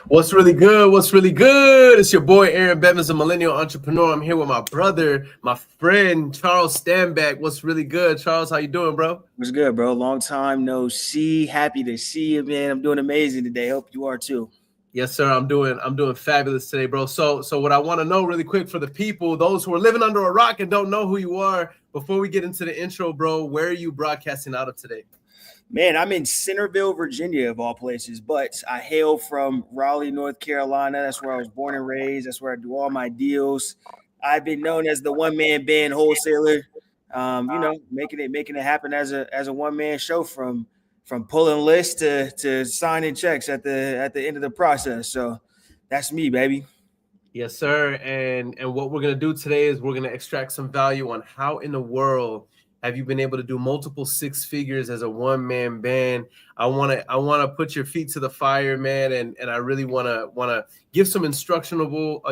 What's really good? What's really good? It's your boy Aaron Bevins, a millennial entrepreneur. I'm here with my brother, my friend Charles Stanback. What's really good, Charles? How you doing, bro? What's good, bro? Long time no see. Happy to see you, man. I'm doing amazing today. Hope you are too. Yes, sir. I'm doing fabulous today, bro. So what I want to know really quick for the people, those who are living under a rock and don't know who you are, before we get into the intro, bro, where are you broadcasting out of today? Man, I'm in Centerville, Virginia, of all places, but I hail from Raleigh, North Carolina. That's where I was born and raised. That's where I do all my deals. I've been known as the one-man band wholesaler. Making it happen as a one-man show from pulling lists to signing checks at the end of the process. So that's me, baby. Yes, sir. And what we're gonna do today is we're gonna extract some value on how in the world have you been able to do multiple six figures as a one-man band. I wanna put your feet to the fire, man, and I really wanna give some instructional,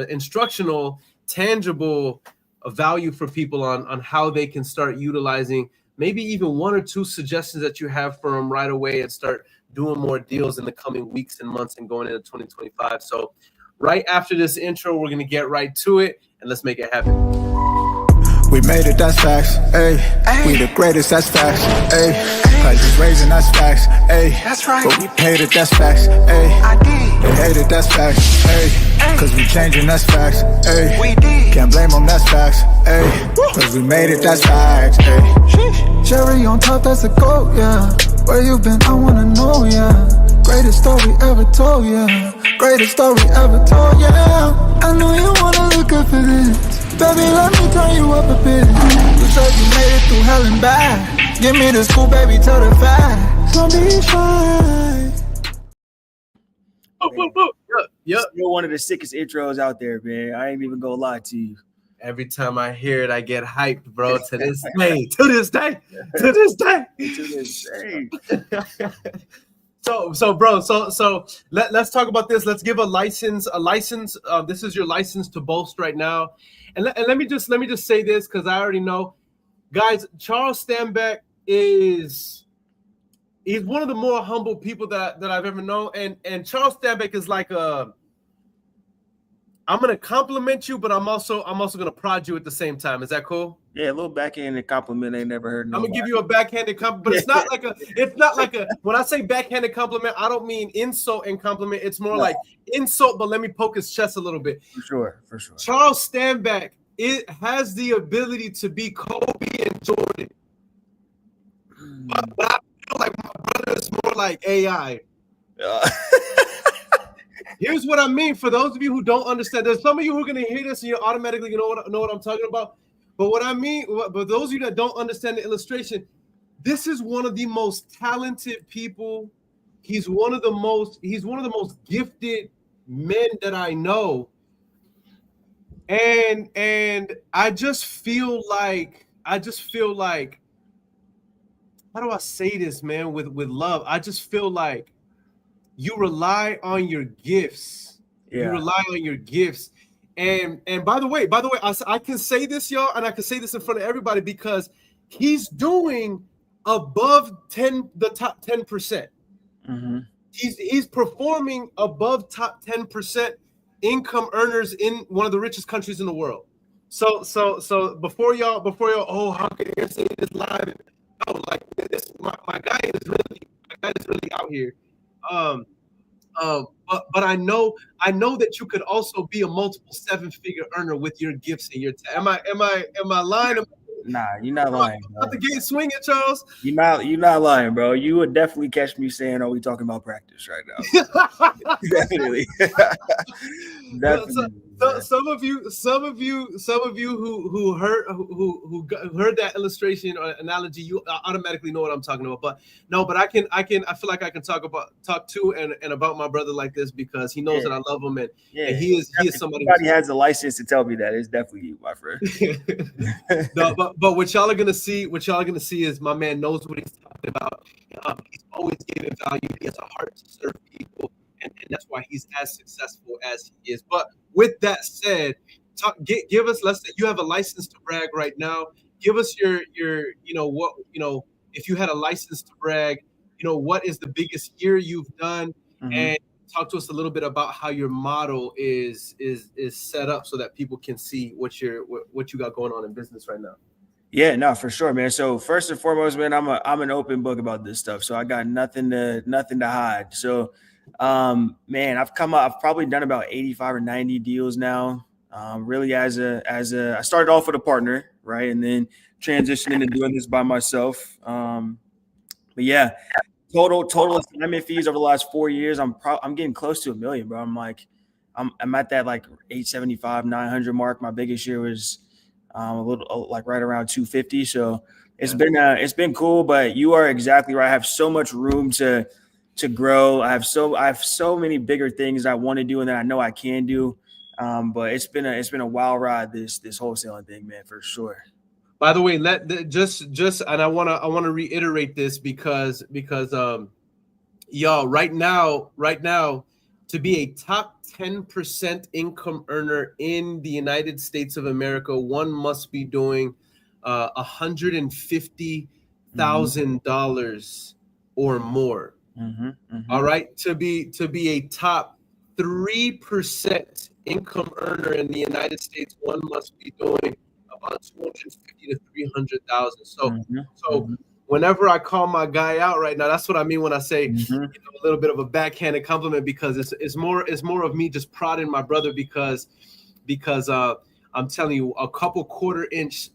tangible value for people on how they can start utilizing maybe even one or two suggestions that you have for them right away and start doing more deals in the coming weeks and months and going into 2025. So right after this intro, we're going to get right to it, and let's make it happen. We made it, that's facts, ayy. We the greatest, that's facts, ayy. Prices raising, that's facts, ayy. That's right. But we paid it, that's facts, ayy. I did. They hate it, that's facts, ayy. Cause we changing, that's facts, ayy. We did. Can't blame them, that's facts, ayy. Cause we made it, that's facts, ayy. Cherry on top, that's a goat, yeah. Where you been, I wanna know, yeah. Greatest story ever told, yeah. Greatest story ever told, yeah. I know you wanna look up for this. Baby, let me turn you up a bit. You said you made it through hell and back. Give me the school, baby, tell the facts. Don't be shy. Yep. Still one of the sickest intros out there, man. I ain't even gonna lie to you. Every time I hear it, I get hyped, bro. To this day, to this day, to this day, to this day. So let's talk about this. Let's give a license. This is your license to boast right now. And let me just say this because I already know, guys. Charles Stanback he's one of the more humble people that I've ever known. And Charles Stanback is like I'm gonna compliment you, but I'm also gonna prod you at the same time. Is that cool? Yeah, a little backhanded compliment ain't never heard. I'm gonna give you a backhanded compliment, but it's not like a. When I say backhanded compliment, I don't mean insult and compliment. It's more like insult, but let me poke his chest a little bit. For sure. Charles Stanback, it has the ability to be Kobe and Jordan, but I feel like my brother is more like AI. Here's what I mean for those of you who don't understand. There's some of you who are gonna hear this and you automatically know what I'm talking about. But what I mean, but those of you that don't understand the illustration, this is one of the most talented people. He's one of the most gifted men that I know. And I just feel like, how do I say this, man, with love? I just feel like you rely on your gifts. Yeah. You rely on your gifts. And by the way, I can say this, y'all, and I can say this in front of everybody because he's doing above the top 10%. Mm-hmm. He's performing above top 10% income earners in one of the richest countries in the world. So before y'all, how can you say this live? No, like this, my guy is really out here. But I know that you could also be a multiple seven-figure earner with your gifts and your am I lying? Nah, you're not lying. Out the gate swinging, Charles. You're not lying, bro. You would definitely catch me saying, "Are we talking about practice right now?" Definitely. Definitely. So some of you who heard that illustration or analogy, you automatically know what I'm talking about. But no, I feel like I can talk to and about my brother like this because he knows that I love him and he is somebody. Everybody has a license to tell me that. It's definitely you, my friend. No, but what y'all are gonna see is my man knows what he's talking about. He's always giving value. He has a heart to serve people. And that's why he's as successful as he is. But with that said, give us, let's say you have a license to brag right now. Give us your if you had a license to brag, what is the biggest year you've done? Mm-hmm. talk to us a little bit about how your model is set up so that people can see what you got going on in business right now. Yeah, no, for sure, man. So first and foremost, man, I'm an open book about this stuff. So I got nothing to hide. So, man, I've probably done about 85 or 90 deals now. Really I started off with a partner, right? And then transitioned into doing this by myself. But yeah, total assignment fees over the last 4 years. I'm getting close to $1 million, bro. I'm at that like 875, 900 mark. My biggest year was a little like right around 250. So it's been cool, but you are exactly right. I have so much room to grow. I have so many bigger things I want to do and that I know I can do. But it's been a wild ride, this wholesaling thing, man, for sure. By the way, and I want to reiterate this because y'all right now to be a top 10% income earner in the United States of America, one must be doing $150,000 or more. All right, to be a top 3% income earner in the United States, one must be doing about 250 to 300,000. So whenever I call my guy out right now, that's what I mean when I say a little bit of a backhanded compliment, because it's more of me just prodding my brother because I'm telling you, a couple quarter inch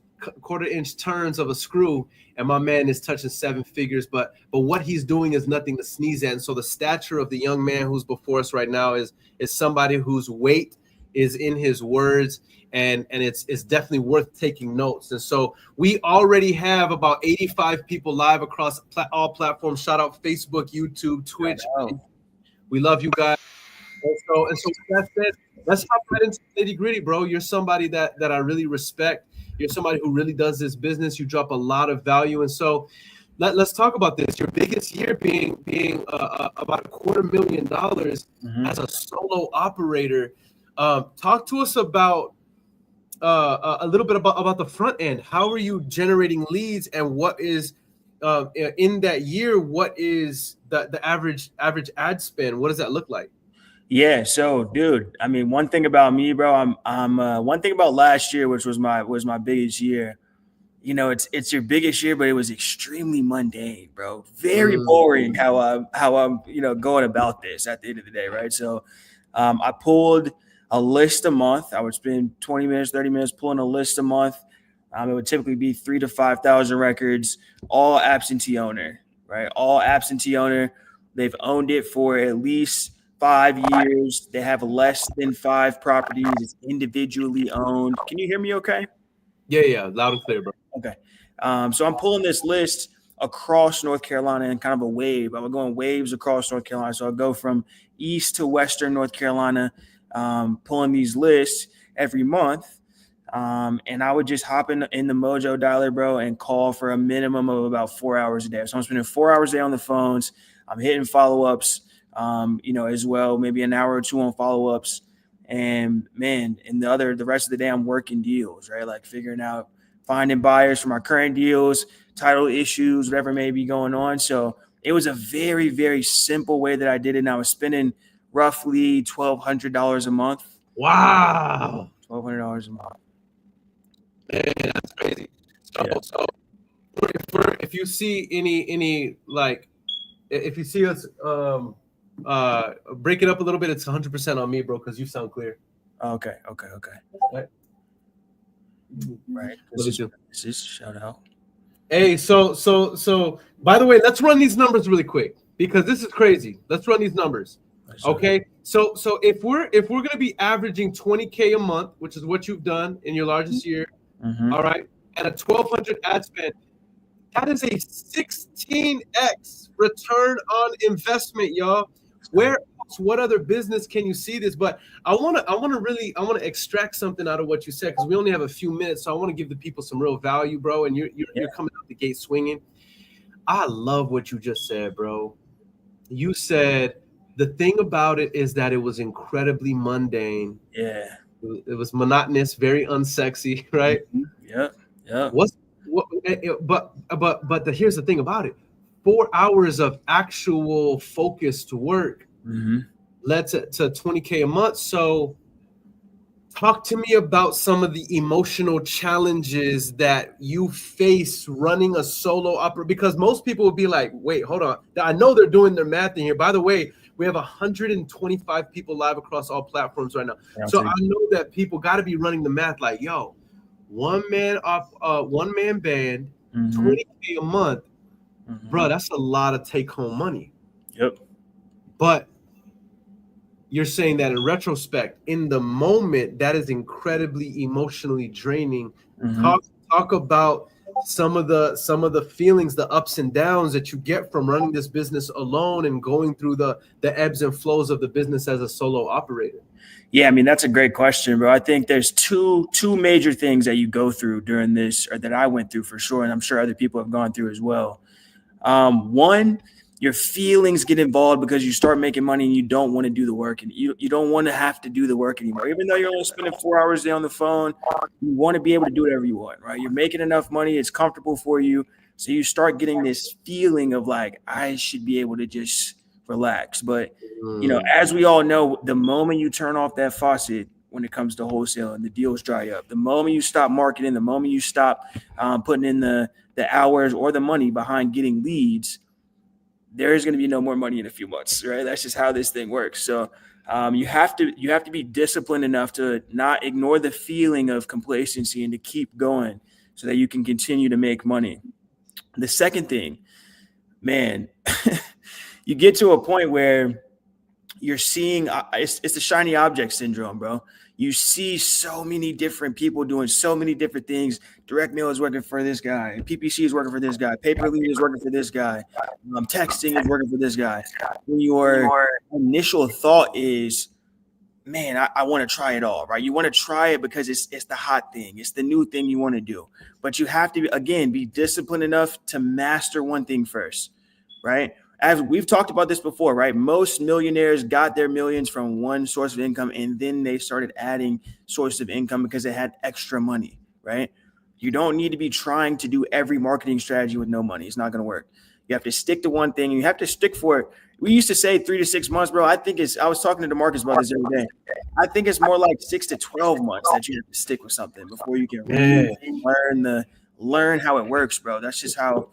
turns of a screw and my man is touching 7 figures, but what he's doing is nothing to sneeze at. And so the stature of the young man who's before us right now is somebody whose weight is in his words, and it's definitely worth taking notes. And so we already have about 85 people live across all platforms. Shout out Facebook, YouTube, Twitch. We love you guys. And so with that said, let's hop right into nitty gritty, bro. You're somebody that I really respect. You're somebody who really does this business. You drop a lot of value. And so let's talk about this. Your biggest year being about $250,000 as a solo operator. Talk to us about a little bit about the front end. How are you generating leads, and what is in that year? What is the average ad spend? What does that look like? Yeah, so dude, I mean, one thing about me, bro, I'm one thing about last year, which was my biggest year. You know, it's your biggest year, but it was extremely mundane, bro. Very boring how I'm going about this at the end of the day, right? So I pulled a list a month. I would spend 20 minutes, 30 minutes pulling a list a month. It would typically be 3,000 to 5,000 records, all absentee owner, right? All absentee owner. They've owned it for at least 5 years. They have less than 5 properties. It's individually owned. Can you hear me okay? Yeah, loud and clear, bro. Okay. So I'm pulling this list across North Carolina in kind of a wave. I'm going waves across North Carolina. So I'll go from east to western North Carolina, pulling these lists every month. And I would just hop in the Mojo dialer, bro, and call for a minimum of about 4 hours a day. So I'm spending 4 hours a day on the phones. I'm hitting follow-ups, as well, maybe an hour or two on follow-ups. And man, the rest of the day I'm working deals, right? Like finding buyers for my current deals, title issues, whatever may be going on. So it was a very, very simple way that I did it. And I was spending roughly $1,200 a month. Wow. $1,200 a month. Man, that's crazy. So if you see any like, if you see us break it up a little bit, it's 100% on me, bro, because you sound clear. Okay. Right. This is shout out. Hey, so by the way, let's run these numbers really quick because this is crazy. Let's run these numbers. Okay. So if we're gonna be averaging 20K a month, which is what you've done in your largest year, all right, and a 1,200 ad spend, that is a 16x return on investment, y'all. Where else, what other business can you see this? But I want to extract something out of what you said, because we only have a few minutes, so I want to give the people some real value, bro. And you're coming out the gate swinging. I love what you just said, bro. You said the thing about it is that it was incredibly mundane. Yeah. It was monotonous, very unsexy, right? Yeah. But here's the thing about it: 4 hours of actual focused work led to 20K a month. So talk to me about some of the emotional challenges that you face running a solo opera, because most people will be like, wait, hold on. I know they're doing their math in here. By the way, we have 125 people live across all platforms right now. So I know that people got to be running the math like, yo, one man band, 20K a month, bro, that's a lot of take home money. Yep. But you're saying that in retrospect, in the moment, that is incredibly emotionally draining. Talk about some of the feelings, the ups and downs that you get from running this business alone and going through the ebbs and flows of the business as a solo operator. Yeah, I mean, that's a great question, bro. I think there's two major things that you go through during this, or that I went through for sure, and I'm sure other people have gone through as well. One, your feelings get involved because you start making money and you don't want to do the work, and you don't want to have to do the work anymore. Even though you're only spending 4 hours a day on the phone, you want to be able to do whatever you want, right? You're making enough money. It's comfortable for you. So you start getting this feeling of like, I should be able to just relax. But, as we all know, the moment you turn off that faucet when it comes to wholesaling, the deals dry up. The moment you stop marketing, the moment you stop putting in the hours or the money behind getting leads, there is going to be no more money in a few months, right? That's just how this thing works. So you have to be disciplined enough to not ignore the feeling of complacency and to keep going so that you can continue to make money. The second thing, man, you get to a point where you're seeing it's the shiny object syndrome, bro. You see so many different people doing so many different things. Direct mail is working for this guy. PPC is working for this guy. Pay per lead is working for this guy. Texting is working for this guy. When your initial thought is, man, I want to try it all, right? You want to try it because it's the hot thing. It's the new thing you want to do. But you have to, again, be disciplined enough to master one thing first, right? As we've talked about this before, right? Most millionaires got their millions from one source of income, and then they started adding sources of income because they had extra money, right? You don't need to be trying to do every marketing strategy with no money. It's not going to work. You have to stick to one thing, and you have to stick for it. We used to say 3 to 6 months, bro. I was talking to DeMarcus about this the other day. I think it's more like 6 to 12 months that you have to stick with something before you can really learn how it works, bro. That's just how,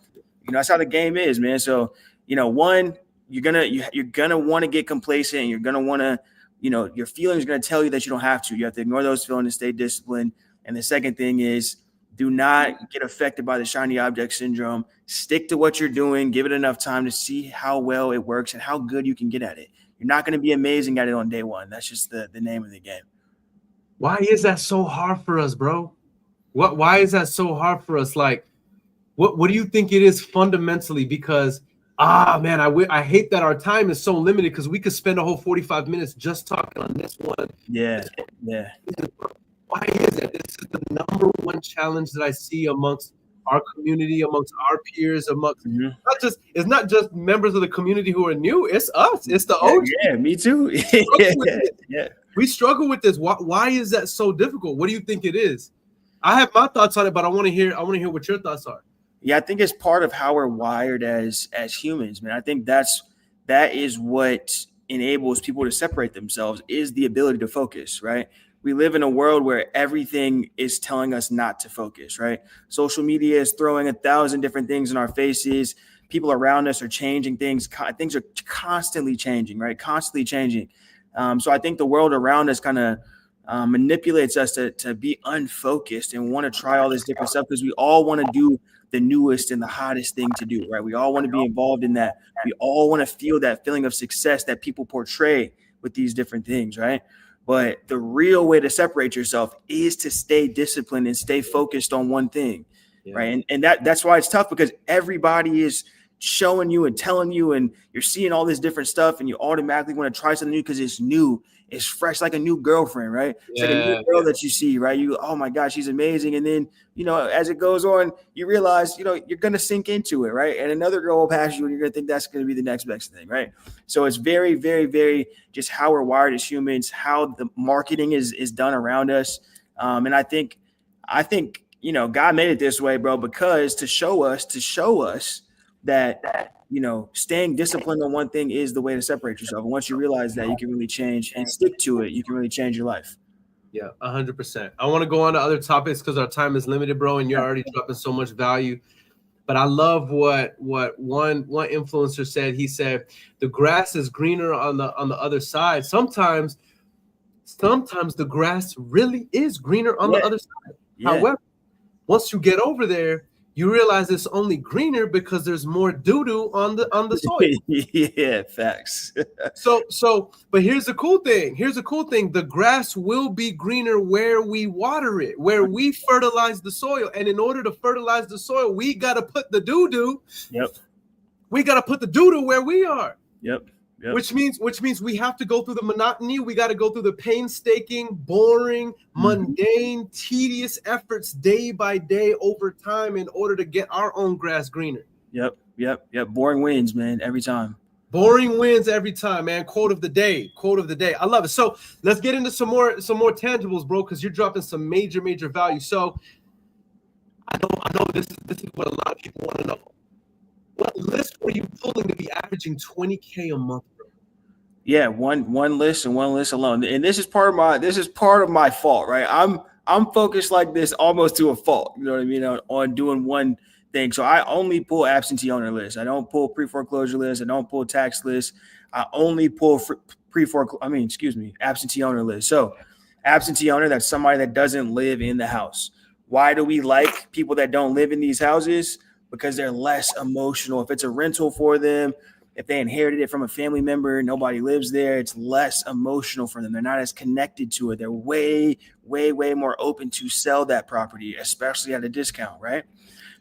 that's how the game is, man. So, one, you're gonna want to get complacent, and you're gonna want to, your feelings are gonna tell you that you don't have to. You have to ignore those feelings and stay disciplined. And the second thing is, do not get affected by the shiny object syndrome. Stick to what you're doing. Give it enough time to see how well it works and how good you can get at it. You're not going to be amazing at it on day one. That's just the name of the game. Why is that so hard for us, bro? Why is that so hard for us? Like, what do you think it is fundamentally? Because man, I hate that our time is so limited, because we could spend a whole 45 minutes just talking on this one. Yeah. Why is it? This is the number one challenge that I see amongst our community, amongst our peers, amongst it's not just members of the community who are new. It's us. It's the OG. Yeah, me too. We struggle with this. Why is that so difficult? What do you think it is? I have my thoughts on it, but I want to hear what your thoughts are. Yeah, I think it's part of how we're wired as humans, man. I think that is what enables people to separate themselves, is the ability to focus, right? We live in a world where everything is telling us not to focus, right? Social media is throwing 1,000 different things in our faces. People around us are changing things. Things are constantly changing, right? Constantly changing. So I think the world around us kind of manipulates us to be unfocused and want to try all this different stuff, because we all want to do the newest and the hottest thing to do, right? We all want to be involved in that. We all want to feel that feeling of success that people portray with these different things, right? But the real way to separate yourself is to stay disciplined and stay focused on one thing, right? And that's why it's tough, because everybody is showing you and telling you, and you're seeing all this different stuff, and you automatically want to try something new because it's new, it's fresh, like a new girlfriend, right? It's like a new girl that you see, right? Oh my gosh, she's amazing. And then, as it goes on, you realize, you're going to sink into it, right? And another girl will pass you, and you're going to think that's going to be the next best thing, right? So it's very, very, very just how we're wired as humans, how the marketing is done around us. And I think, God made it this way, bro, because to show us that staying disciplined on one thing is the way to separate yourself. And once you realize that, you can really change and stick to it. You can really change your life. Yeah, 100%. I want to go on to other topics because our time is limited, bro, and you're already dropping so much value. But I love what one influencer said. He said the grass is greener on the other side. Sometimes the grass really is greener on the other side. Yeah. However, once you get over there, you realize it's only greener because there's more doo-doo on the soil. Yeah, facts. But here's the cool thing. The grass will be greener where we water it, where we fertilize the soil. And in order to fertilize the soil, we got to put the doo-doo. Yep. We got to put the doo-doo where we are. Yep. Which means we have to go through the monotony. We got to go through the painstaking, boring, mundane, tedious efforts day by day over time in order to get our own grass greener. Yep. Boring wins, man, every time. Boring wins every time, man. Quote of the day. I love it. So let's get into some more tangibles, bro, because you're dropping some major value. So I know this is what a lot of people want to know. What list were you pulling to be averaging $20K a month, bro? Yeah, one list and one list alone. And this is part of my fault, right? I'm focused like this almost to a fault. You know what I mean? On doing one thing. So I only pull absentee owner lists. I don't pull pre-foreclosure lists. I don't pull tax lists. I only pull absentee owner lists. So absentee owner, that's somebody that doesn't live in the house. Why do we like people that don't live in these houses? Because they're less emotional. If it's a rental for them, if they inherited it from a family member, nobody lives there, it's less emotional for them. They're not as connected to it. They're way more open to sell that property, especially at a discount, right?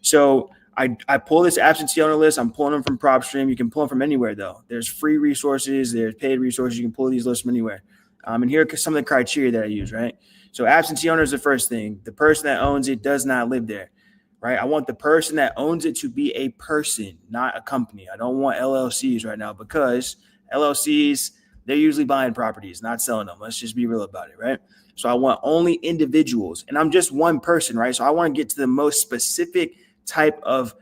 So I pull this absentee owner list. I'm pulling them from PropStream. You can pull them from anywhere, though. There's free resources. There's paid resources. You can pull these lists from anywhere. And here are some of the criteria that I use, right? So absentee owner is the first thing. The person that owns it does not live there. Right. I want the person that owns it to be a person, not a company. I don't want LLCs right now because LLCs, they're usually buying properties, not selling them. Let's just be real about it. Right. So I want only individuals, and I'm just one person. Right. So I want to get to the most specific type of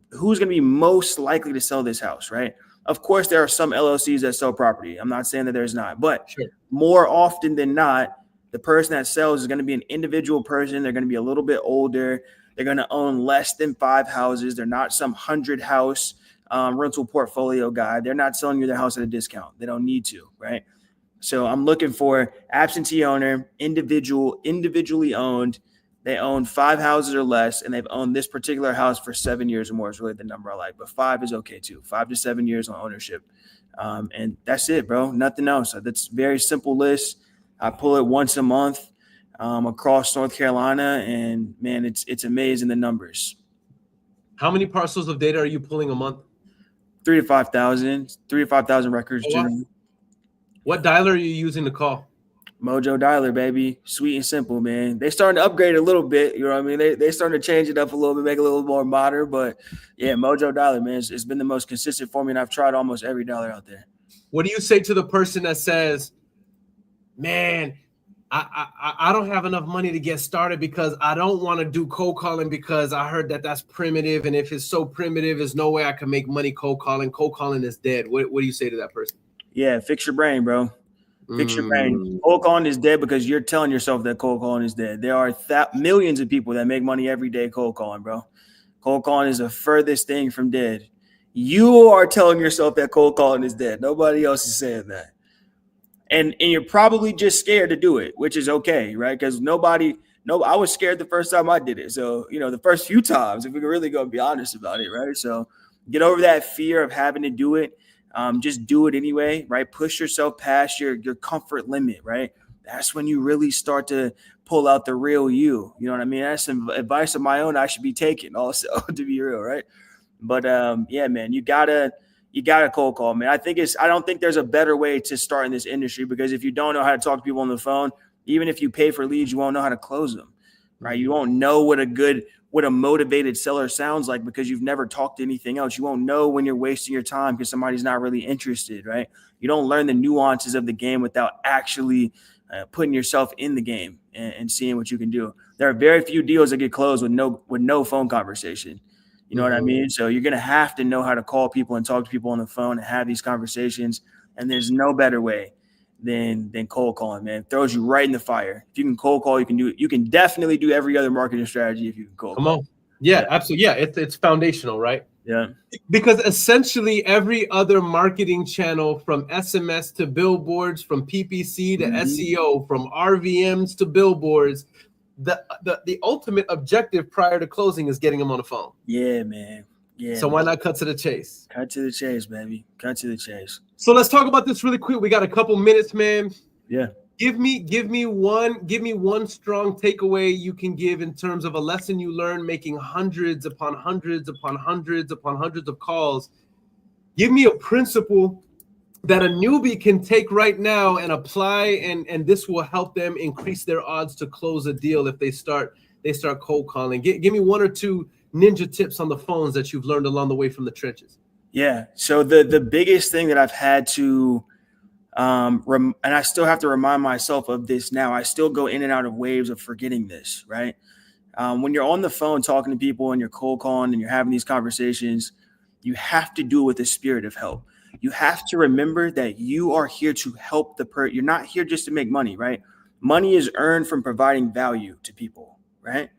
who's going to be most likely to sell this house. Right. Of course, there are some LLCs that sell property. I'm not saying that there's not, but more often than not, the person that sells is going to be an individual person. They're going to be a little bit older. They're going to own less than 5 houses. They're not some 100-house rental portfolio guy. They're not selling you their house at a discount. They don't need to, right? So I'm looking for absentee owner, individually owned. They own 5 houses or less, and they've owned this particular house for 7 years or more is really the number I like. But 5 is okay too. 5 to 7 years on ownership. And that's it, bro. Nothing else. That's a very simple list. I pull it once a month. Across North Carolina, and man, it's amazing the numbers. How many parcels of data are you pulling a month? 3,000 to 5,000 records. Oh, wow. What dialer are you using to call? Mojo dialer, baby. Sweet and simple, man. They starting to upgrade a little bit. You know what I mean? They starting to change it up a little bit, make it a little more modern. But yeah, Mojo dialer, man, it's been the most consistent for me, and I've tried almost every dialer out there. What do you say to the person that says, man, I don't have enough money to get started because I don't want to do cold calling because I heard that that's primitive. And if it's so primitive, there's no way I can make money cold calling. Cold calling is dead. What do you say to that person? Yeah, fix your brain, bro. Fix your brain. Cold calling is dead because you're telling yourself that cold calling is dead. There are millions of people that make money every day cold calling, bro. Cold calling is the furthest thing from dead. You are telling yourself that cold calling is dead. Nobody else is saying that. And you're probably just scared to do it, which is okay, right? Because I was scared the first time I did it. So, the first few times, if we can really go and be honest about it, right? So get over that fear of having to do it. Just do it anyway, right? Push yourself past your comfort limit, right? That's when you really start to pull out the real you. You know what I mean? That's some advice of my own I should be taking also, to be real, right? But yeah, man, you gotta cold call, man. I don't think there's a better way to start in this industry because if you don't know how to talk to people on the phone, even if you pay for leads, you won't know how to close them, right? You won't know what a motivated seller sounds like because you've never talked to anything else. You won't know when you're wasting your time because somebody's not really interested, right? You don't learn the nuances of the game without actually putting yourself in the game and seeing what you can do. There are very few deals that get closed with no phone conversation. You know what I mean? So you're going to have to know how to call people and talk to people on the phone and have these conversations. And there's no better way than cold calling, man. It throws you right in the fire. If you can cold call, you can definitely do every other marketing strategy if you can cold call. Come on. Yeah, absolutely. Yeah, it's foundational, right? Yeah. Because essentially every other marketing channel, from SMS to billboards, from PPC to SEO, from RVMs to billboards, the ultimate objective prior to closing is getting them on the phone. Yeah, man. Yeah. So why not cut to the chase? Cut to the chase, baby. Cut to the chase. So let's talk about this really quick. We got a couple minutes, man. Yeah. Give me one strong takeaway you can give in terms of a lesson you learned making hundreds upon hundreds upon hundreds upon hundreds of calls. Give me a principle that a newbie can take right now and apply, and this will help them increase their odds to close a deal if they start cold calling. Give me one or two ninja tips on the phones that you've learned along the way from the trenches. Yeah. So the biggest thing that I've had to and I still have to remind myself of this now. I still go in and out of waves of forgetting this, right? When you're on the phone talking to people and you're cold calling and you're having these conversations, you have to do it with a spirit of help. You have to remember that you are here to help you're not here just to make money, right? Money is earned from providing value to people, right?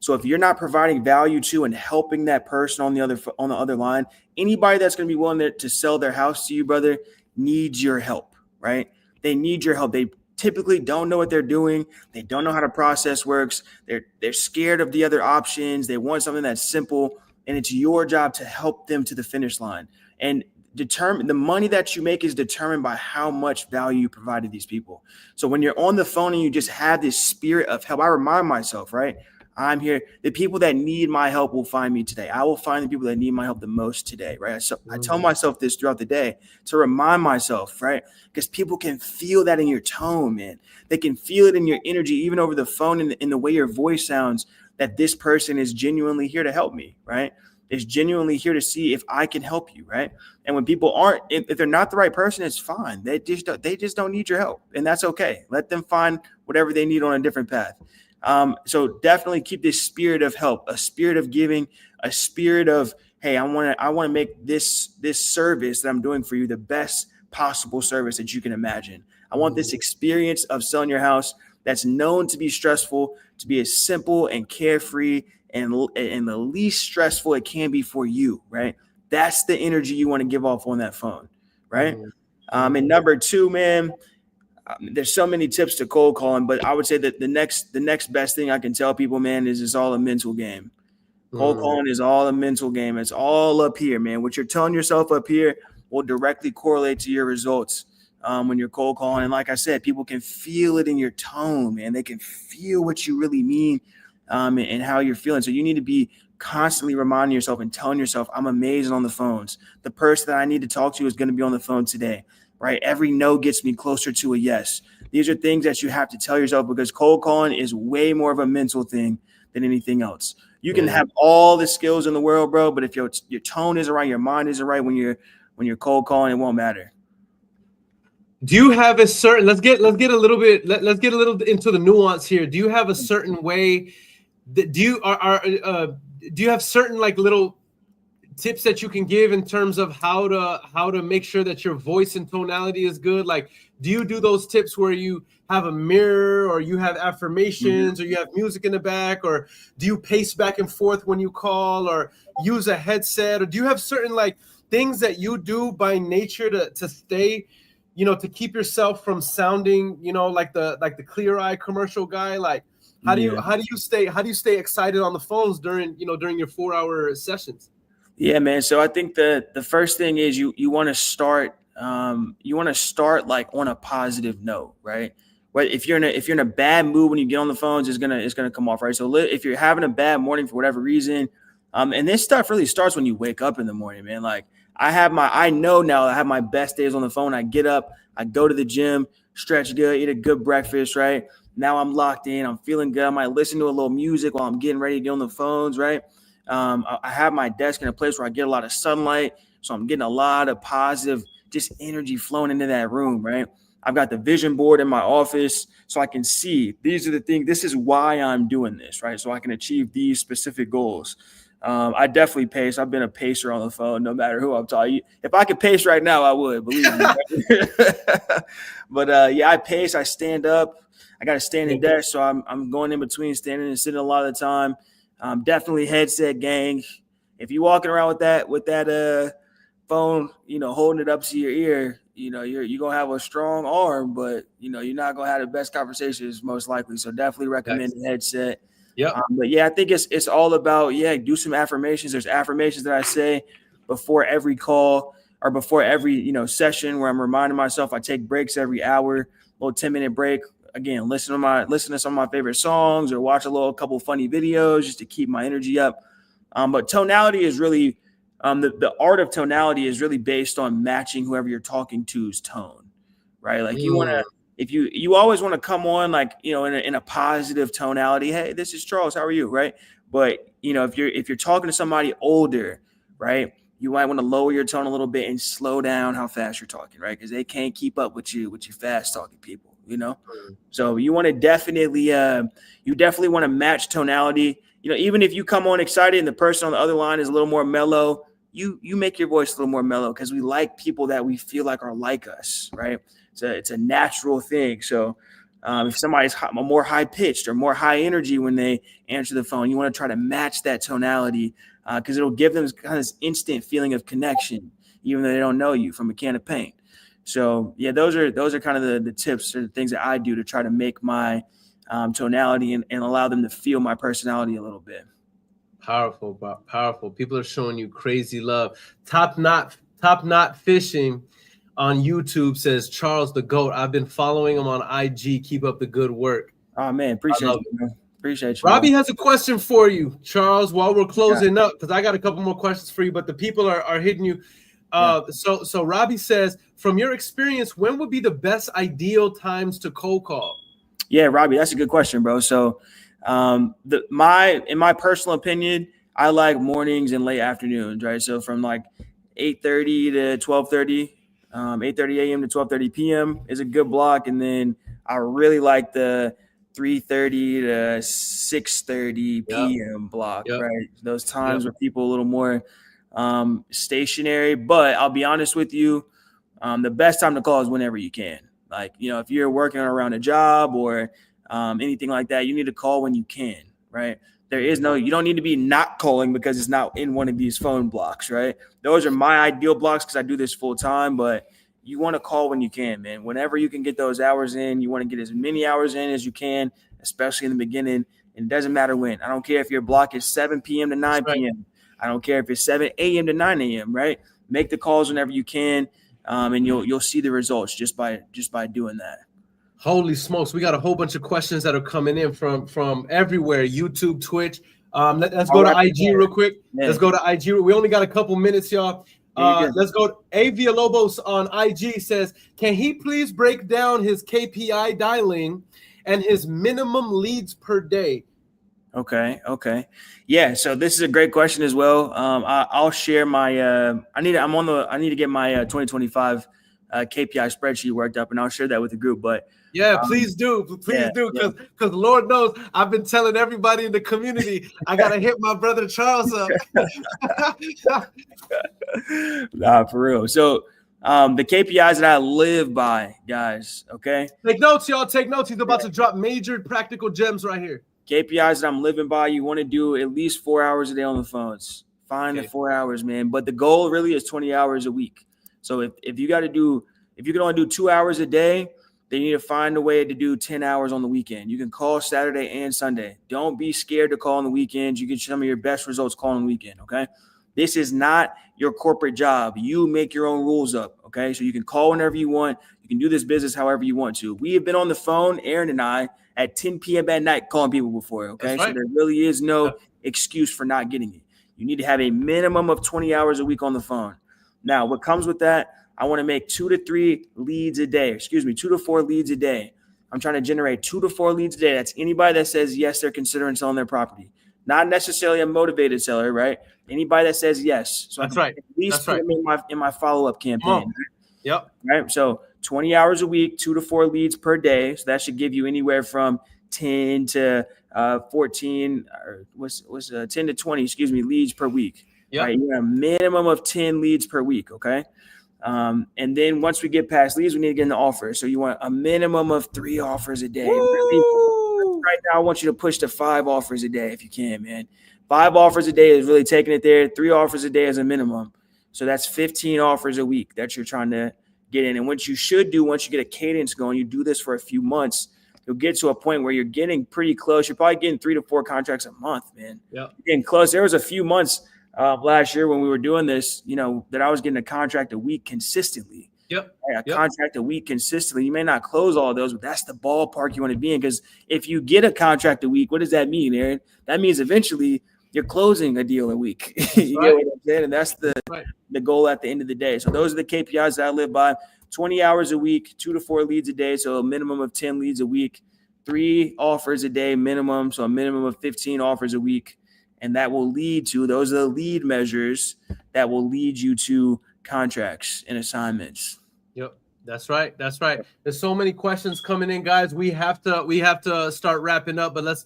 So if you're not providing value to and helping that person on the other line, anybody that's going to be willing to sell their house to you, brother, needs your help, right? They need your help. They typically don't know what they're doing. They don't know how the process works. They're scared of the other options. They want something that's simple, and it's your job to help them to the finish line. And the money that you make is determined by how much value you provide to these people. So when you're on the phone and you just have this spirit of help, I remind myself, right? I'm here. The people that need my help will find me today. I will find the people that need my help the most today, right? So I tell myself this throughout the day to remind myself, right? Because people can feel that in your tone, man. They can feel it in your energy, even over the phone, and in the way your voice sounds, that this person is genuinely here to help me, right? Is genuinely here to see if I can help you, right? And when people aren't, if they're not the right person, it's fine. They just don't need your help, and that's okay. Let them find whatever they need on a different path. So definitely keep this spirit of help, a spirit of giving, a spirit of, hey, I want to make this service that I'm doing for you the best possible service that you can imagine. I want this experience of selling your house that's known to be stressful to be as simple and carefree and the least stressful it can be for you, right? That's the energy you want to give off on that phone, right? And number two, man, there's so many tips to cold calling, but I would say that the next best thing I can tell people, man, is it's all a mental game. Cold calling is all a mental game. It's all up here, man. What you're telling yourself up here will directly correlate to your results when you're cold calling. And like I said, people can feel it in your tone, man. They can feel what you really mean and how you're feeling. So you need to be constantly reminding yourself and telling yourself, I'm amazing on the phones. The person that I need to talk to is going to be on the phone today. Right? Every no gets me closer to a yes. These are things that you have to tell yourself, because cold calling is way more of a mental thing than anything else. You can have all the skills in the world, bro, but if your tone isn't right, your mind isn't right when you're cold calling, it won't matter. Do you have a certain? Let's get a little bit. Let's get a little into the nuance here. Do you have a certain way? Do you have certain like little tips that you can give in terms of how to make sure that your voice and tonality is good? Like, do you do those tips where you have a mirror, or you have affirmations, or you have music in the back, or do you pace back and forth when you call, or use a headset, or do you have certain like things that you do by nature to stay, to keep yourself from sounding, like the Clear Eye commercial guy? Like, how do you stay excited on the phones during your 4-hour sessions? Yeah, man. So I think the first thing is you want to start like on a positive note, right? Right. If you're in a bad mood when you get on the phones, it's gonna come off, right? So if you're having a bad morning for whatever reason, and this stuff really starts when you wake up in the morning, man. Like I know now I have my best days on the phone. I get up, I go to the gym, stretch good, eat a good breakfast, right? Now I'm locked in, I'm feeling good. I might listen to a little music while I'm getting ready to get on the phones, right? I have my desk in a place where I get a lot of sunlight, so I'm getting a lot of positive just energy flowing into that room, right? I've got the vision board in my office so I can see these are the things. This is why I'm doing this, right? So I can achieve these specific goals. I definitely pace. I've been a pacer on the phone, no matter who I'm talking. If I could pace right now, I would, believe me. But I pace. I stand up. I got a standing desk, so I'm going in between standing and sitting a lot of the time. Definitely headset gang. If you're walking around with that phone, holding it up to your ear, you're gonna have a strong arm, but you're not gonna have the best conversations most likely. So definitely recommend the headset. Yeah. But I think it's all about, do some affirmations. There's affirmations that I say before every call or before every, session where I'm reminding myself. I take breaks every hour, little 10-minute break. Again, listen to some of my favorite songs or watch a couple funny videos just to keep my energy up. But tonality is really, the art of tonality is really based on matching whoever you're talking to's tone, right? Like you want to, if you always want to come on in a positive tonality. Hey, this is Charles. How are you? Right. But if you're talking to somebody older, right, you might want to lower your tone a little bit and slow down how fast you're talking, right? Because they can't keep up with you fast talking people, So you want to definitely want to match tonality. Even if you come on excited and the person on the other line is a little more mellow, you make your voice a little more mellow because we like people that we feel like are like us, right? It's a natural thing. So if somebody's more high pitched or more high energy when they answer the phone, you want to try to match that tonality because it'll give them kind of this instant feeling of connection, even though they don't know you from a can of paint. So those are kind of the tips or the things that I do to try to make my tonality and allow them to feel my personality a little bit. Powerful. People are showing you crazy love. Top knot fishing on YouTube says Charles the GOAT. I've been following him on IG. Keep up the good work. Oh man, appreciate you, man. Appreciate you. Robbie has a question for you, Charles, while we're closing up, because I got a couple more questions for you, but the people are hitting you. So Robbie says, from your experience, when would be the best ideal times to cold call? Yeah, Robbie, that's a good question, bro. So in my personal opinion, I like mornings and late afternoons, right? So from like 8:30 to 12:30. 8:30 a.m. to 12:30 p.m. is a good block. And then I really like the 3:30 to 6:30 p.m. block, right? Those times where people are a little more stationary. But I'll be honest with you, the best time to call is whenever you can. Like, if you're working around a job or anything like that, you need to call when you can, right? You don't need to be not calling because it's not in one of these phone blocks, right? Those are my ideal blocks because I do this full time, but you want to call when you can, man. Whenever you can get those hours in, you want to get as many hours in as you can, especially in the beginning. And it doesn't matter when. I don't care if your block is 7 p.m. to 9 p.m. I don't care if it's 7 a.m. to 9 a.m., right? Make the calls whenever you can, and you'll see the results just by doing that. Holy smokes, we got a whole bunch of questions that are coming in from everywhere, YouTube, Twitch. Let's go to IG real quick. Yeah. Let's go to IG. We only got a couple minutes, y'all. Let's go. A Villalobos on IG says, can he please break down his KPI dialing and his minimum leads per day? Okay. Yeah, so this is a great question as well. I'll share my I need to get my 2025 KPI spreadsheet worked up, and I'll share that with the group. But please do, because Lord knows I've been telling everybody in the community I gotta hit my brother Charles up. Nah, for real. So the KPIs that I live by, guys. Okay, take notes, y'all. Take notes. He's about to drop major practical gems right here. KPIs that I'm living by. You want to do at least 4 hours a day on the phones. Find the 4 hours, man. But the goal really is 20 hours a week. So if you can only do 2 hours a day, then you need to find a way to do 10 hours on the weekend. You can call Saturday and Sunday. Don't be scared to call on the weekends. You get some of your best results calling on the weekend, okay? This is not your corporate job. You make your own rules up, okay? So you can call whenever you want. You can do this business however you want to. We have been on the phone, Aaron and I, at 10 p.m. at night calling people before, okay? So there really is no excuse for not getting it. You need to have a minimum of 20 hours a week on the phone. Now, what comes with that, I want to make 2 to 4 leads a day. I'm trying to generate 2 to 4 leads a day. That's anybody that says, yes, they're considering selling their property. Not necessarily a motivated seller, right? Anybody that says yes. So that's right. At least put them in my follow-up campaign. Yep. Right. So 20 hours a week, 2 to 4 leads per day. So that should give you anywhere from 10 to 14 or what's 10 to 20, leads per week. Yep. Right? You want a minimum of 10 leads per week. Okay. And then once we get past leads, we need to get into offers. So you want a minimum of 3 offers a day. Really, right now, I want you to push to 5 offers a day if you can, man. 5 offers a day is really taking it there. 3 offers a day is a minimum. So that's 15 offers a week that you're trying to get in. And what you should do once you get a cadence going, you do this for a few months, you'll get to a point where you're getting pretty close. You're probably getting 3 to 4 contracts a month, man. Yeah, getting close. There was a few months last year when we were doing this, that I was getting a contract a week consistently. Yep. Contract a week consistently. You may not close all of those, but that's the ballpark you want to be in. Because if you get a contract a week, what does that mean, Aaron? That means eventually you're closing a deal a week. You get what I'm saying? And that's the goal at the end of the day. So those are the KPIs that I live by. 20 hours a week, 2 to 4 leads a day. So a minimum of 10 leads a week, 3 offers a day minimum. So a minimum of 15 offers a week. And that will lead to, those are the lead measures that will lead you to contracts and assignments. Yep. That's right. There's so many questions coming in, guys. We have to start wrapping up, but let's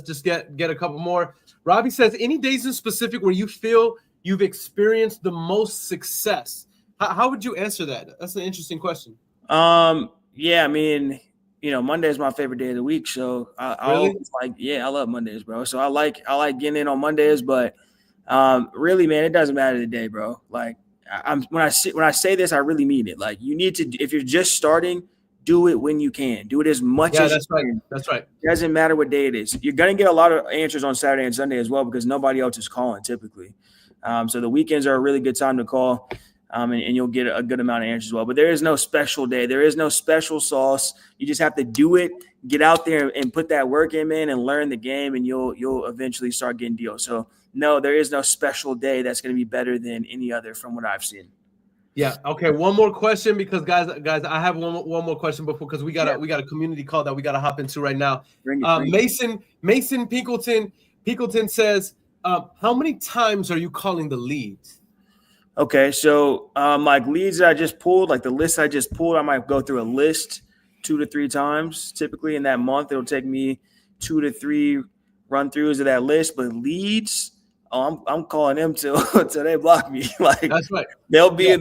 just get a couple more. Robbie says, any days in specific where you feel you've experienced the most success? How would you answer that? That's an interesting question. Yeah, I mean, Monday is my favorite day of the week. So I always I love Mondays, bro. So I like getting in on Mondays, but really, man, it doesn't matter the day, bro. Like when I say this, I really mean it. Like you need to, if you're just starting, do it when you can. Do it as much as you can. That's right. It doesn't matter what day it is. You're going to get a lot of answers on Saturday and Sunday as well because nobody else is calling typically. So the weekends are a really good time to call. And you'll get a good amount of answers as well. But there is no special day. There is no special sauce. You just have to do it, get out there and put that work in, man, and learn the game, and you'll eventually start getting deals. So, no, there is no special day that's going to be better than any other from what I've seen. Yeah. Okay. One more question because guys, I have one more question before because we got a community call that we got to hop into right now. Bring it. Mason Pinkleton says, how many times are you calling the leads? Okay, so like leads that I just pulled, like the list I just pulled, I might go through a list 2 to 3 times. Typically in that month, it'll take me 2 to 3 run throughs of that list. But leads, I'm calling them till they block me. Like that's right. They'll be in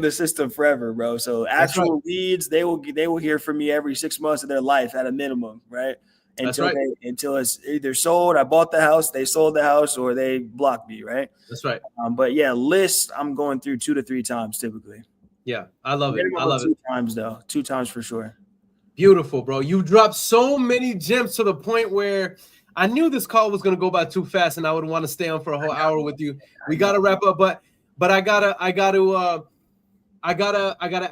the system forever, bro. So actual leads, they will hear from me every 6 months of their life at a minimum, right? Until it's either sold, I bought the house, they sold the house, or they blocked me, right? That's right. But yeah, lists I'm going through 2 to 3 times typically. Yeah, I love it. I love it. 2 times though, 2 times for sure. Beautiful, bro. You dropped so many gems to the point where I knew this call was going to go by too fast, and I would want to stay on for a whole hour with you. We got to wrap up, but I gotta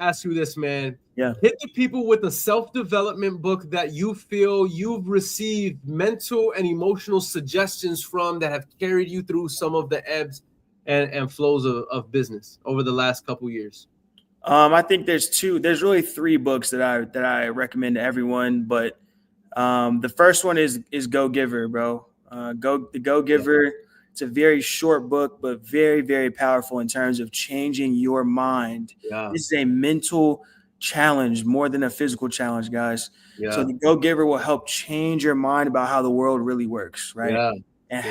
ask you this, man. Yeah. Hit the people with a self-development book that you feel you've received mental and emotional suggestions from that have carried you through some of the ebbs and flows of business over the last couple years. I think there's really 3 books that I recommend to everyone, but the first one is Go Giver, bro. The Go Giver. Yeah. It's a very short book, but very, very powerful in terms of changing your mind. Yeah. This is a mental challenge more than a physical challenge, guys. Yeah. So the Go Giver will help change your mind about how the world really works, right? Yeah. And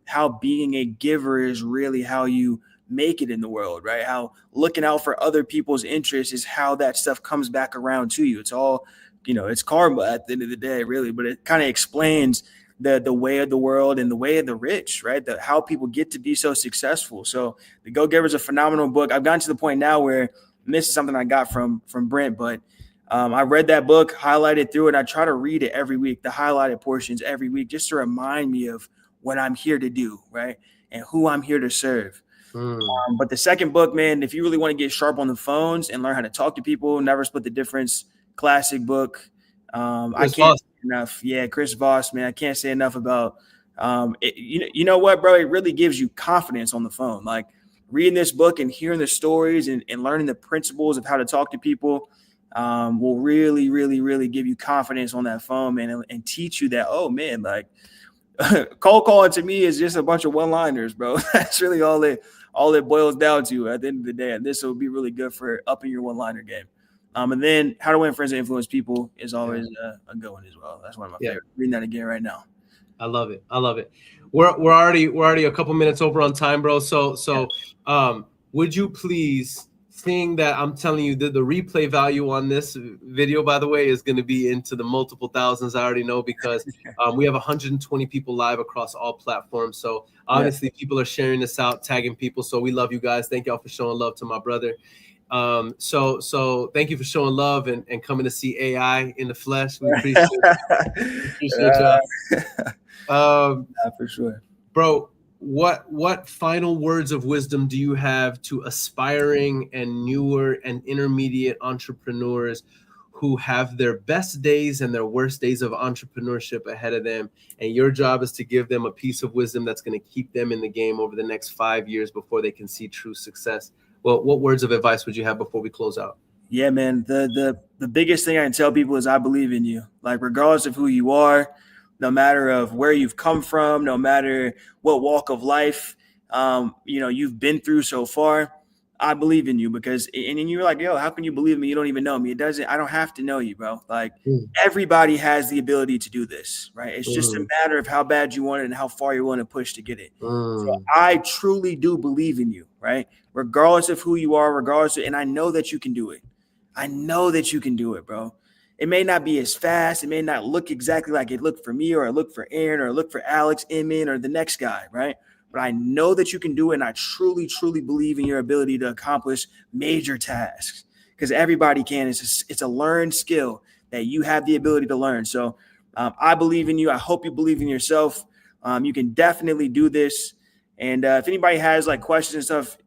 how being a giver is really how you make it in the world, right? How looking out for other people's interests is how that stuff comes back around to you. It's all, it's karma at the end of the day, really, but it kind of explains the way of the world and the way of the rich, right? How people get to be so successful. So the Go Giver is a phenomenal book. I've gotten to the point now where, and this is something I got from Brent, but I read that book, highlighted through it. I try to read it every week, the highlighted portions every week, just to remind me of what I'm here to do, right? And who I'm here to serve. But the second book, man, if you really want to get sharp on the phones and learn how to talk to people, Never Split the Difference, classic book. I can't say enough. Yeah, Chris Voss, man, I can't say enough about it. You know what, bro? It really gives you confidence on the phone. Like reading this book and hearing the stories and learning the principles of how to talk to people will really, really, really give you confidence on that phone, man, and teach you that, oh, man, like cold calling to me is just a bunch of one-liners, bro. That's really all it boils down to at the end of the day. And this will be really good for upping your one-liner game. And then How to Win Friends and Influence People is always a good one as well. That's one of my favorites. Reading that again right now. I love it. We're already a couple minutes over on time, bro. So would you please, seeing that I'm telling you that the replay value on this video, by the way, is going to be into the multiple thousands. I already know, because we have 120 people live across all platforms. So obviously people are sharing this out, tagging people. So we love you guys. Thank y'all for showing love to my brother. So thank you for showing love and coming to see AI in the flesh. We appreciate y'all. For sure, bro. What final words of wisdom do you have to aspiring and newer and intermediate entrepreneurs who have their best days and their worst days of entrepreneurship ahead of them? And your job is to give them a piece of wisdom that's going to keep them in the game over the next 5 years before they can see true success. Well, what words of advice would you have before we close out? Yeah, man. The biggest thing I can tell people is I believe in you. Like, regardless of who you are, no matter of where you've come from, no matter what walk of life, you've been through so far, I believe in you. Because, and you're like, yo, how can you believe me? You don't even know me. I don't have to know you, bro. Like, everybody has the ability to do this, right? It's just a matter of how bad you want it and how far you want to push to get it. So I truly do believe in you, right? Regardless of who you are, and I know that you can do it. I know that you can do it, bro. It may not be as fast. It may not look exactly like it looked for me, or it looked for Aaron, or it looked for Alex, Inman, or the next guy, right? But I know that you can do it, and I truly, truly believe in your ability to accomplish major tasks, because everybody can. It's a learned skill that you have the ability to learn. So I believe in you. I hope you believe in yourself. You can definitely do this. And if anybody has like questions and stuff,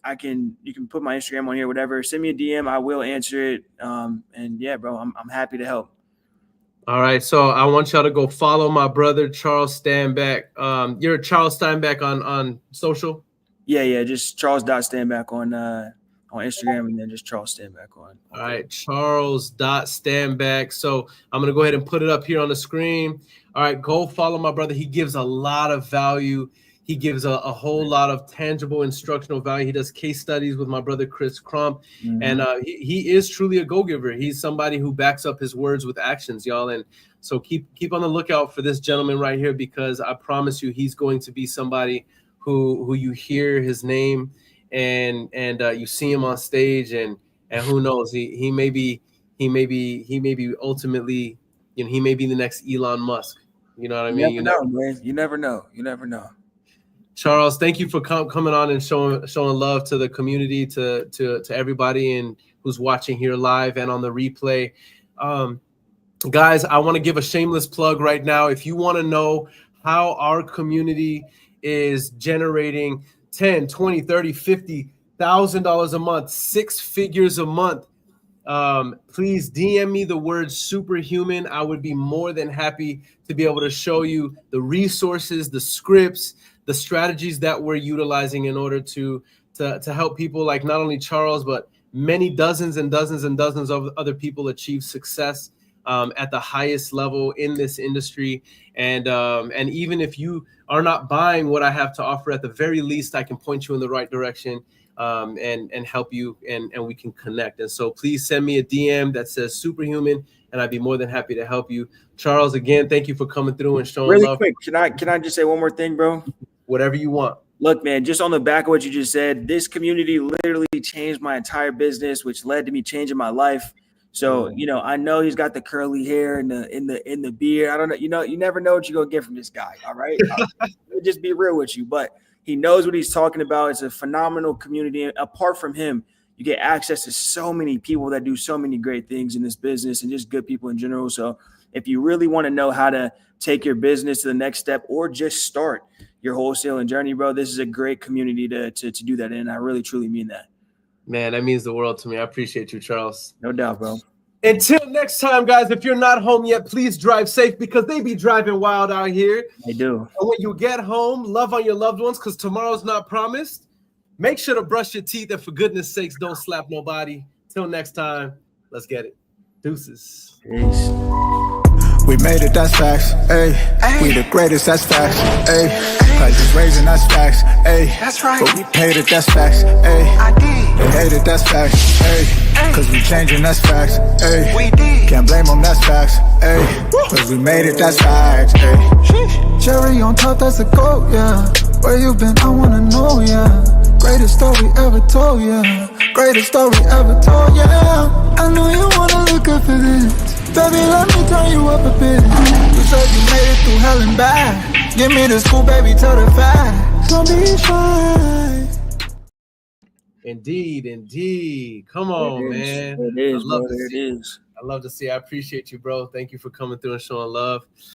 you can put my Instagram on here, whatever. Send me a DM. I will answer it. And yeah, bro, I'm happy to help. All right. So I want y'all to go follow my brother, Charles Stanback. You're Charles Stanback on social? Yeah. Just Charles.Stanback on Instagram, and then just Charles Stanback on. All right. Charles.Stanback. So I'm going to go ahead and put it up here on the screen. All right. Go follow my brother. He gives a lot of value. He gives a whole lot of tangible instructional value. He does case studies with my brother, Chris Crump. And he is truly a go-giver. He's somebody who backs up his words with actions, y'all. And so keep on the lookout for this gentleman right here, because I promise you he's going to be somebody who you hear his name and you see him on stage, and who knows, he may be ultimately, he may be the next Elon Musk. You know what I mean? You never know. Charles, thank you for coming on and showing love to the community, to everybody and who's watching here live and on the replay. Guys, I want to give a shameless plug right now. If you want to know how our community is generating $10, $20, $30, $50,000 a month, 6 figures a month, please DM me the word superhuman. I would be more than happy to be able to show you the resources, the scripts, the strategies that we're utilizing in order to help people like not only Charles, but many dozens and dozens and dozens of other people achieve success at the highest level in this industry. And even if you are not buying what I have to offer, at the very least, I can point you in the right direction and help you, and we can connect. And so please send me a DM that says superhuman, and I'd be more than happy to help you. Charles, again, thank you for coming through and showing really love. Quick, can I just say one more thing, bro? Whatever you want. Look, man, just on the back of what you just said, this community literally changed my entire business, which led to me changing my life. So, I know he's got the curly hair and the beard. I don't know, you never know what you're gonna get from this guy. All right. Just be real with you, but he knows what he's talking about. It's a phenomenal community. And apart from him, you get access to so many people that do so many great things in this business, and just good people in general. So if you really want to know how to take your business to the next step, or just start your wholesaling journey, bro, this is a great community to do that in. I really, truly mean that. Man, that means the world to me. I appreciate you, Charles. No doubt, bro. Until next time, guys, if you're not home yet, please drive safe, because they be driving wild out here. They do. And when you get home, love on your loved ones, because tomorrow's not promised. Make sure to brush your teeth, and for goodness sakes, don't slap nobody. Till next time, let's get it. Deuces. Peace. We made it, that's facts. Ay, we the greatest, that's facts. Ay. Prices raising, that's facts, ayy. That's right. But we paid it, that's facts, ayy. I did. They hate it, that's facts, ayy. Cause we changing, that's facts, ayy. We did. Can't blame them, that's facts, ayy. Cause we made it, that's facts, ayy. Cherry on top, that's a goat, yeah. Where you been, I wanna know, yeah. Greatest story ever told, yeah. Greatest story ever told, yeah. I know you wanna look up for this. Baby, let me turn you up a bit. You said you made it through hell and back. Give me the school, baby, tell the facts. Don't be shy. Indeed. Come on, man. It is, brother. It is. I love to see. I appreciate you, bro. Thank you for coming through and showing love.